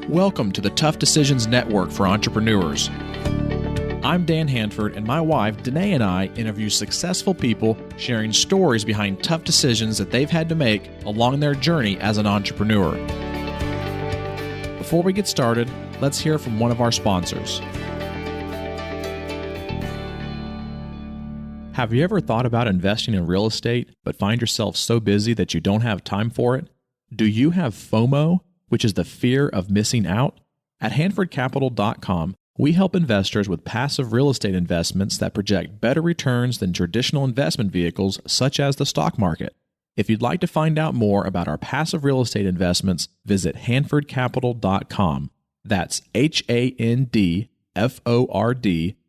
Welcome to the Tough Decisions Network for Entrepreneurs. I'm Dan Hanford, and my wife, Danae, and I interview successful people sharing stories behind tough decisions that they've had to make along their journey as an entrepreneur. Before we get started, let's hear from one of our sponsors. Have you ever thought about investing in real estate, but find yourself so busy that you don't have time for it? Do you have FOMO, which is the fear of missing out? At HanfordCapital.com, we help investors with passive real estate investments that project better returns than traditional investment vehicles such as the stock market. If you'd like to find out more about our passive real estate investments, visit HanfordCapital.com. That's HANDFORD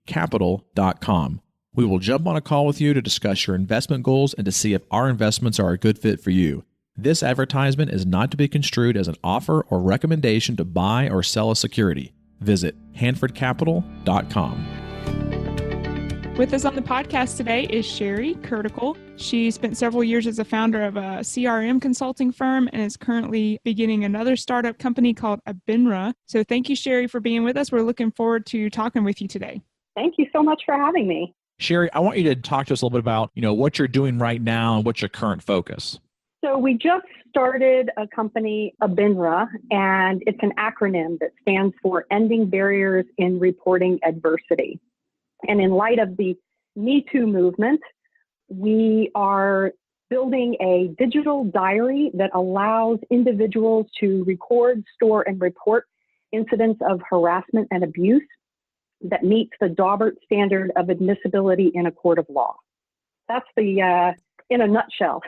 Capital.com. We will jump on a call with you to discuss your investment goals and to see if our investments are a good fit for you. This advertisement is not to be construed as an offer or recommendation to buy or sell a security. Visit HanfordCapital.com. With us on the podcast today is Sheri Kurdakul. She spent several years as a founder of a CRM consulting firm and is currently beginning another startup company called EBinRA. So thank you, Sheri, for being with us. We're looking forward to talking with you today. Thank you so much for having me. Sheri, I want you to talk to us a little bit about, what you're doing right now and what's your current focus. So we just started a company, EBinRA, and it's an acronym that stands for Ending Barriers in Reporting Adversity. And in light of the Me Too movement, we are building a digital diary that allows individuals to record, store, and report incidents of harassment and abuse that meets the Daubert standard of admissibility in a court of law. That's the in a nutshell.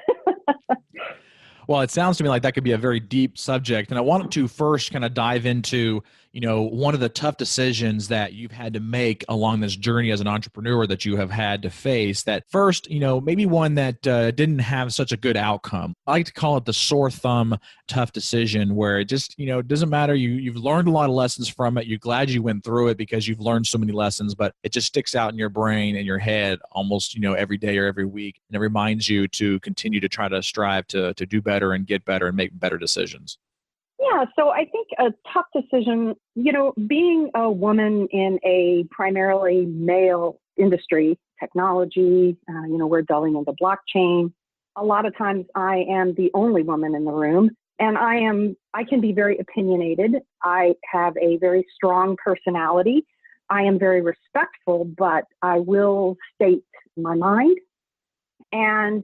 Well, it sounds to me like that could be a very deep subject. And I wanted to first kind of dive into, one of the tough decisions that you've had to make along this journey as an entrepreneur that you have had to face. That first, maybe one that didn't have such a good outcome. I like to call it the sore thumb tough decision, where it just, it doesn't matter. You've learned a lot of lessons from it. You're glad you went through it because you've learned so many lessons, but it just sticks out in your brain and your head almost, every day or every week. And it reminds you to continue to try to strive to do better and get better and make better decisions. Yeah, so I think a tough decision, being a woman in a primarily male industry, technology, we're delving into blockchain. A lot of times I am the only woman in the room, and I can be very opinionated. I have a very strong personality. I am very respectful, but I will state my mind. And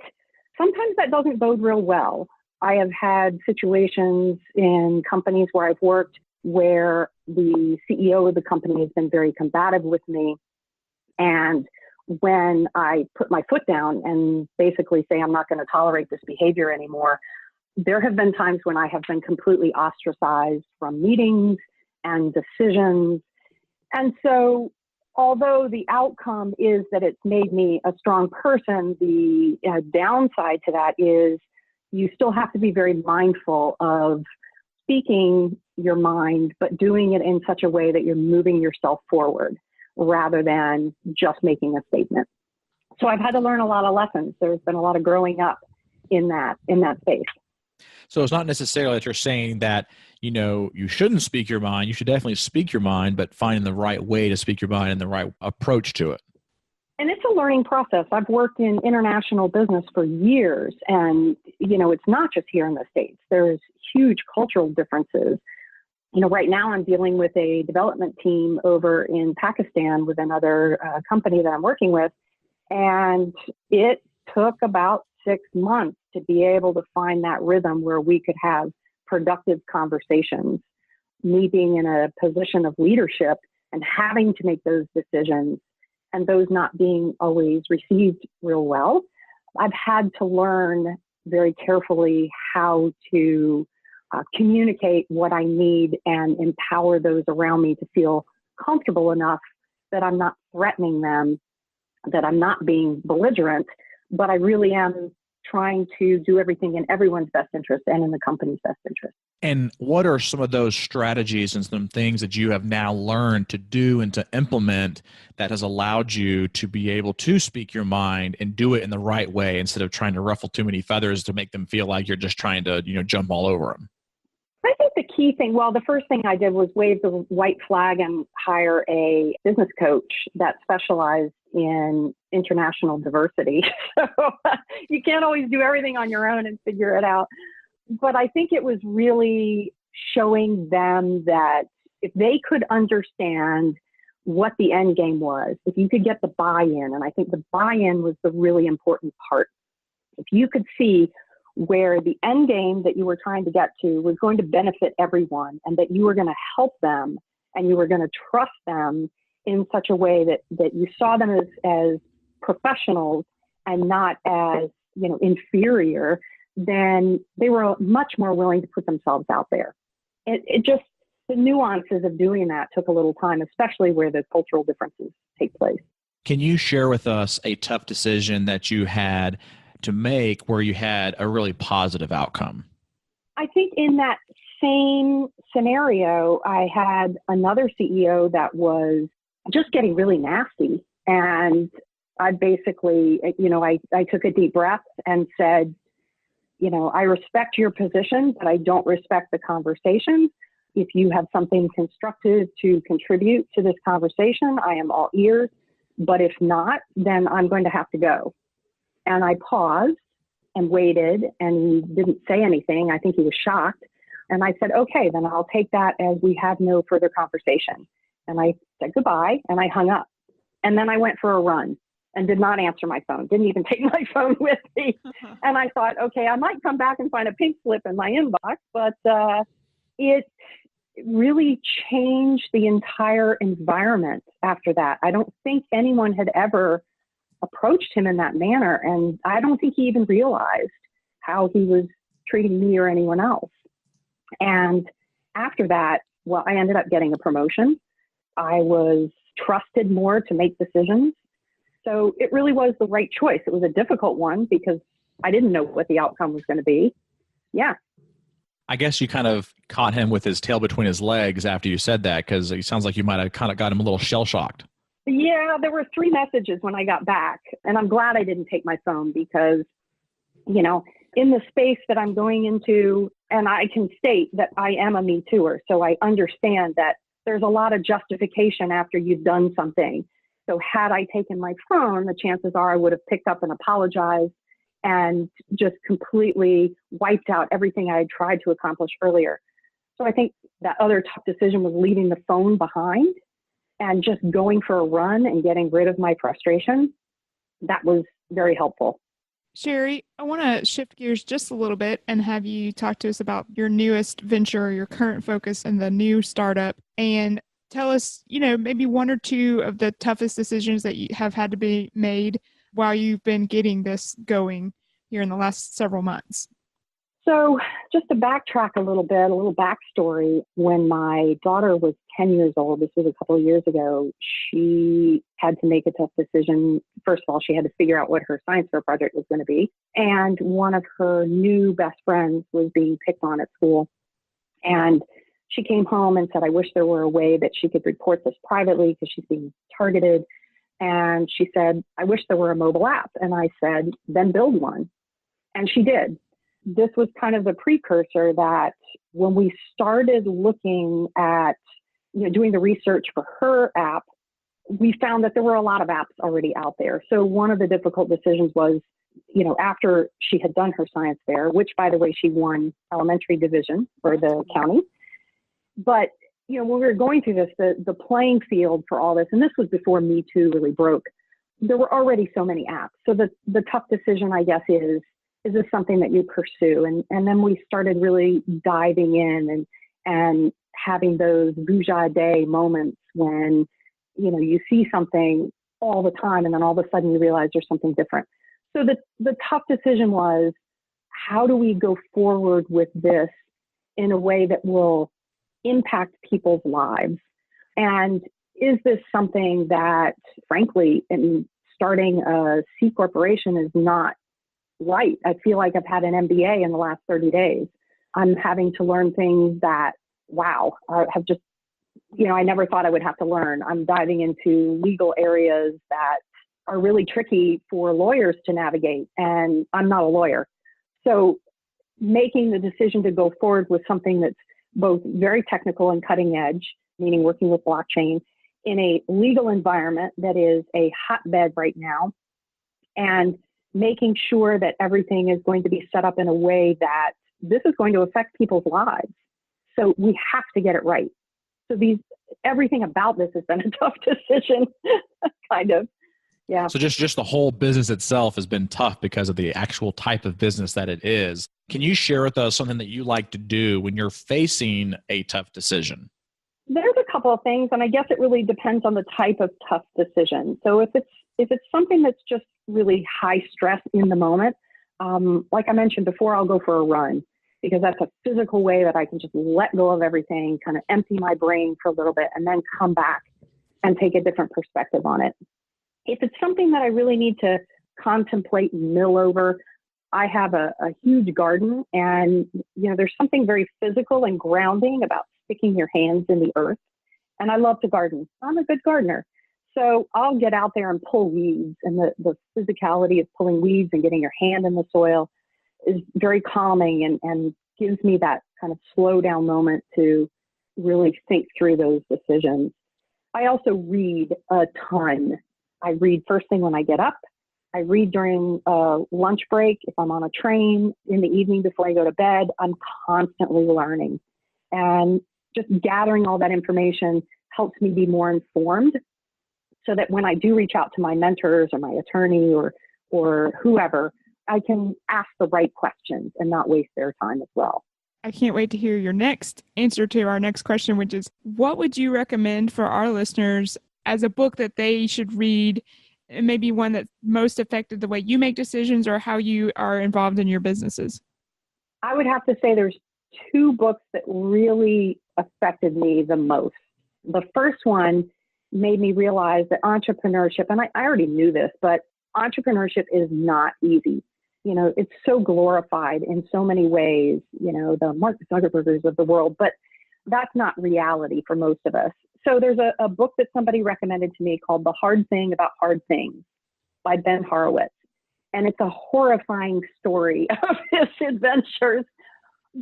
sometimes that doesn't bode real well. I have had situations in companies where I've worked where the CEO of the company has been very combative with me. And when I put my foot down and basically say, I'm not going to tolerate this behavior anymore, there have been times when I have been completely ostracized from meetings and decisions. And so although the outcome is that it's made me a strong person, the downside to that is you still have to be very mindful of speaking your mind, but doing it in such a way that you're moving yourself forward rather than just making a statement. So I've had to learn a lot of lessons. There's been a lot of growing up in that space. So it's not necessarily that you're saying that, you shouldn't speak your mind. You should definitely speak your mind, but finding the right way to speak your mind and the right approach to it. And it's a learning process. I've worked in international business for years, and, it's not just here in the States. There's huge cultural differences. Right now I'm dealing with a development team over in Pakistan with another company that I'm working with, and it took about 6 months to be able to find that rhythm where we could have productive conversations. Me being in a position of leadership and having to make those decisions, and those not being always received real well, I've had to learn very carefully how to communicate what I need and empower those around me to feel comfortable enough that I'm not threatening them, that I'm not being belligerent, but I really am trying to do everything in everyone's best interest and in the company's best interest. And what are some of those strategies and some things that you have now learned to do and to implement that has allowed you to be able to speak your mind and do it in the right way instead of trying to ruffle too many feathers to make them feel like you're just trying to, jump all over them? I think the key thing, well, the first thing I did was wave the white flag and hire a business coach that specialized in international diversity. So you can't always do everything on your own and figure it out. But I think it was really showing them that if they could understand what the end game was, if you could get the buy-in, and I think the buy-in was the really important part. If you could see where the end game that you were trying to get to was going to benefit everyone, and that you were going to help them and you were going to trust them in such a way that you saw them as professionals and not as, inferior, then they were much more willing to put themselves out there. It just, the nuances of doing that took a little time, especially where the cultural differences take place. Can you share with us a tough decision that you had to make where you had a really positive outcome? I think in that same scenario, I had another CEO that was just getting really nasty. And I basically, I took a deep breath and said, I respect your position, but I don't respect the conversation. If you have something constructive to contribute to this conversation, I am all ears. But if not, then I'm going to have to go. And I paused and waited, and he didn't say anything. I think he was shocked. And I said, okay, then I'll take that as we have no further conversation. And I said goodbye, and I hung up. And then I went for a run and did not answer my phone, didn't even take my phone with me. And I thought, okay, I might come back and find a pink slip in my inbox, but it really changed the entire environment after that. I don't think anyone had ever approached him in that manner, and I don't think he even realized how he was treating me or anyone else. And after that, well, I ended up getting a promotion. I was trusted more to make decisions. So it really was the right choice. It was a difficult one because I didn't know what the outcome was going to be. Yeah. I guess you kind of caught him with his tail between his legs after you said that, because it sounds like you might have kind of got him a little shell-shocked. Yeah, there were 3 messages when I got back, and I'm glad I didn't take my phone because, in the space that I'm going into, and I can state that I am a Me Tooer, so I understand that there's a lot of justification after you've done something. So had I taken my phone, the chances are I would have picked up and apologized and just completely wiped out everything I had tried to accomplish earlier. So I think that other tough decision was leaving the phone behind and just going for a run and getting rid of my frustration. That was very helpful. Sheri, I want to shift gears just a little bit and have you talk to us about your newest venture, your current focus in the new startup, and tell us, maybe 1 or 2 of the toughest decisions that you have had to be made while you've been getting this going here in the last several months. So just to backtrack a little bit, a little backstory, when my daughter was 10 years old, this was a couple of years ago, she had to make a tough decision. First of all, she had to figure out what her science fair project was going to be. And one of her new best friends was being picked on at school. And she came home and said, I wish there were a way that she could report this privately because she's being targeted. And she said, I wish there were a mobile app. And I said, then build one. And she did. This was kind of the precursor that when we started looking at, doing the research for her app, we found that there were a lot of apps already out there. So one of the difficult decisions was, after she had done her science fair, which by the way, she won elementary division for the county. But, when we were going through this, the playing field for all this, and this was before Me Too really broke, there were already so many apps. So the tough decision, I guess, is this something that you pursue? And then we started really diving in and having those Vujade moments when, you see something all the time and then all of a sudden you realize there's something different. So the tough decision was, how do we go forward with this in a way that will impact people's lives? And is this something that, frankly, in starting a C corporation is not right? I feel like I've had an MBA in the last 30 days. I'm having to learn things that, wow, I have just, I never thought I would have to learn. I'm diving into legal areas that are really tricky for lawyers to navigate, and I'm not a lawyer. So making the decision to go forward with something that's both very technical and cutting edge, meaning working with blockchain, in a legal environment that is a hotbed right now, and making sure that everything is going to be set up in a way that this is going to affect people's lives. So we have to get it right. So everything about this has been a tough decision, kind of. Yeah. So just the whole business itself has been tough because of the actual type of business that it is. Can you share with us something that you like to do when you're facing a tough decision? There's a couple of things, and I guess it really depends on the type of tough decision. So if it's something that's just really high stress in the moment, like I mentioned before, I'll go for a run, because that's a physical way that I can just let go of everything, kind of empty my brain for a little bit, and then come back and take a different perspective on it. If it's something that I really need to contemplate and mill over, I have a huge garden, and there's something very physical and grounding about sticking your hands in the earth. And I love to garden. I'm a good gardener. So I'll get out there and pull weeds, and the physicality of pulling weeds and getting your hand in the soil is very calming and gives me that kind of slow down moment to really think through those decisions. I also read a ton. I read first thing when I get up. I read during a lunch break. If I'm on a train in the evening before I go to bed, I'm constantly learning. And just gathering all that information helps me be more informed, so that when I do reach out to my mentors or my attorney or whoever, I can ask the right questions and not waste their time as well. I can't wait to hear your next answer to our next question, which is, what would you recommend for our listeners as a book that they should read, and maybe one that most affected the way you make decisions or how you are involved in your businesses? I would have to say there's two books that really affected me the most. The first one made me realize that entrepreneurship, and I already knew this, but entrepreneurship is not easy. It's so glorified in so many ways, the Mark Zuckerbergers of the world, but that's not reality for most of us. So there's a book that somebody recommended to me called The Hard Thing About Hard Things by Ben Horowitz. And it's a horrifying story of his adventures,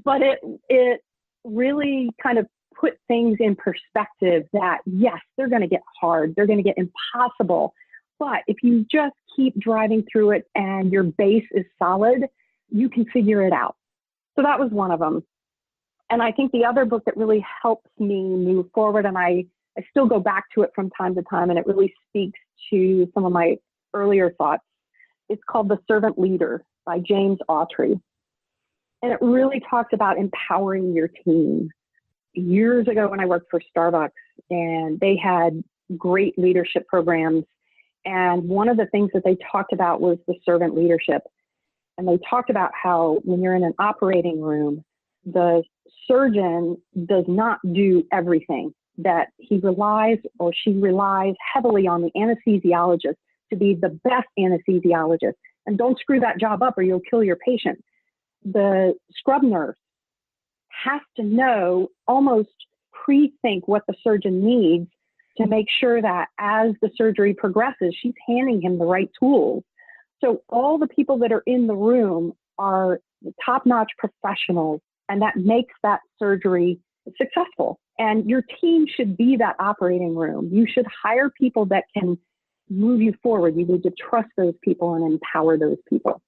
but it really kind of put things in perspective that, yes, they're going to get hard. They're going to get impossible. But if you just keep driving through it and your base is solid, you can figure it out. So that was one of them. And I think the other book that really helps me move forward, and I still go back to it from time to time, and it really speaks to some of my earlier thoughts, it's called The Servant Leader by James Autry. And it really talks about empowering your team. Years ago when I worked for Starbucks, and they had great leadership programs, and one of the things that they talked about was the servant leadership. And they talked about how when you're in an operating room, the surgeon does not do everything, that he relies or she relies heavily on the anesthesiologist to be the best anesthesiologist. And don't screw that job up or you'll kill your patient. The scrub nurse has to know, almost pre-think what the surgeon needs to make sure that as the surgery progresses, she's handing him the right tools. So all the people that are in the room are top-notch professionals, and that makes that surgery successful. And your team should be that operating room. You should hire people that can move you forward. You need to trust those people and empower those people.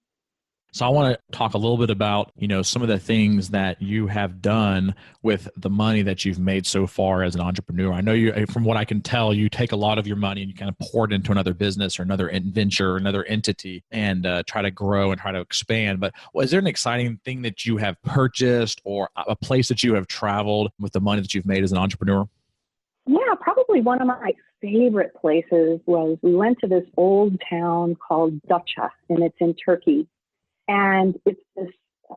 So I want to talk a little bit about, some of the things that you have done with the money that you've made so far as an entrepreneur. I know from what I can tell, you take a lot of your money and you kind of pour it into another business or another venture or another entity and try to grow and try to expand. But is there an exciting thing that you have purchased or a place that you have traveled with the money that you've made as an entrepreneur? Yeah, probably one of my favorite places was we went to this old town called Datça, and it's in Turkey. And it's this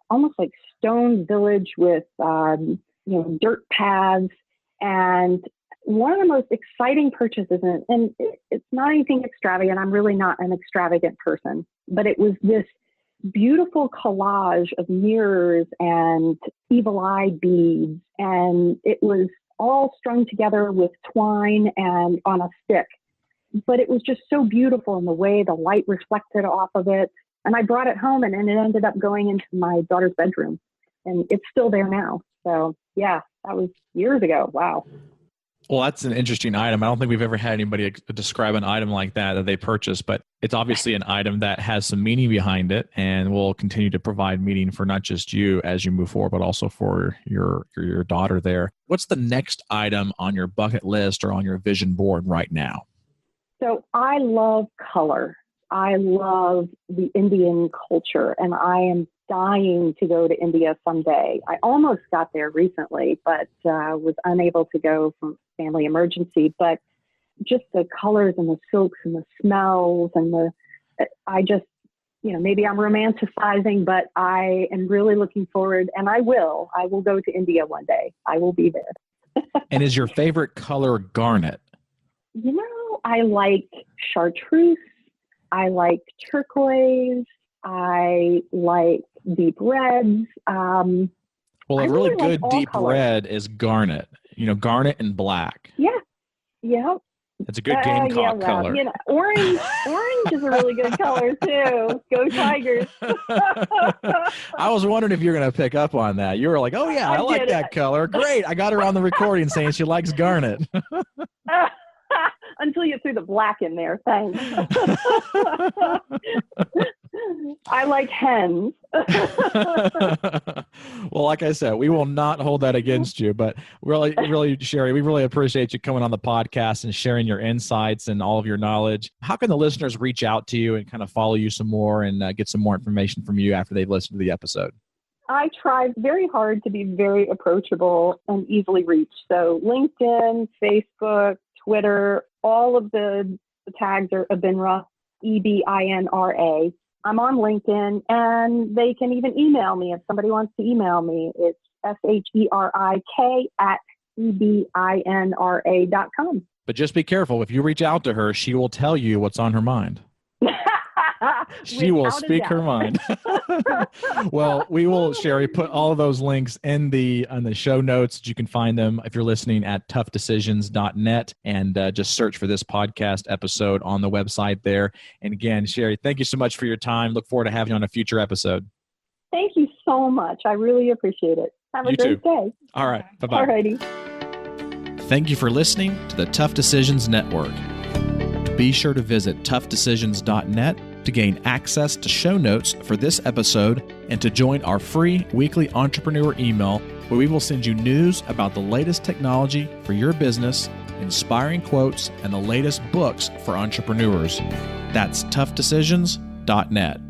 almost like stone village with, dirt paths. And one of the most exciting purchases, and it's not anything extravagant. I'm really not an extravagant person, but it was this beautiful collage of mirrors and evil eye beads. And it was all strung together with twine and on a stick. But it was just so beautiful in the way the light reflected off of it. And I brought it home, and it ended up going into my daughter's bedroom, and it's still there now. So yeah, That was years ago. Wow. Well, that's an interesting item. I don't think we've ever had anybody describe an item like that they purchased, but it's obviously an item that has some meaning behind it and will continue to provide meaning for not just you as you move forward, but also for your daughter there. What's the next item on your bucket list or on your vision board right now? So I love color. I love the Indian culture, and I am dying to go to India someday. I almost got there recently, but was unable to go from family emergency. But just the colors and the silks and the smells and I just, maybe I'm romanticizing, but I am really looking forward, and I will go to India one day. I will be there. And is your favorite color garnet? I like chartreuse. I like turquoise. I like deep reds. Well, a really good deep red is garnet. Garnet and black. Yeah. Yeah. It's a good Gamecock color. Orange is a really good color too. Go Tigers. I was wondering if you're going to pick up on that. You were like, oh yeah, I like that color. Great. I got her on the recording saying she likes garnet. Until you threw the black in there. Thanks. I like hens. Well, like I said, we will not hold that against you, but really, Sheri, we really appreciate you coming on the podcast and sharing your insights and all of your knowledge. How can the listeners reach out to you and kind of follow you some more and get some more information from you after they've listened to the episode? I try very hard to be very approachable and easily reached. So LinkedIn, Facebook, Twitter, all of the tags are EBinRA, EBinRA. I'm on LinkedIn, and they can even email me if somebody wants to email me. It's SHERIK@EBinRA.com. But just be careful. If you reach out to her, she will tell you what's on her mind. She will speak her mind. Well, we will, Sheri, put all of those links on the show notes. You can find them if you're listening at toughdecisions.net, and just search for this podcast episode on the website there. And again, Sheri, thank you so much for your time. Look forward to having you on a future episode. Thank you so much. I really appreciate it. Have a great day. All right. Bye-bye. All righty. Thank you for listening to the Tough Decisions Network. Be sure to visit toughdecisions.net to gain access to show notes for this episode and to join our free weekly entrepreneur email, where we will send you news about the latest technology for your business, inspiring quotes, and the latest books for entrepreneurs. That's toughdecisions.net.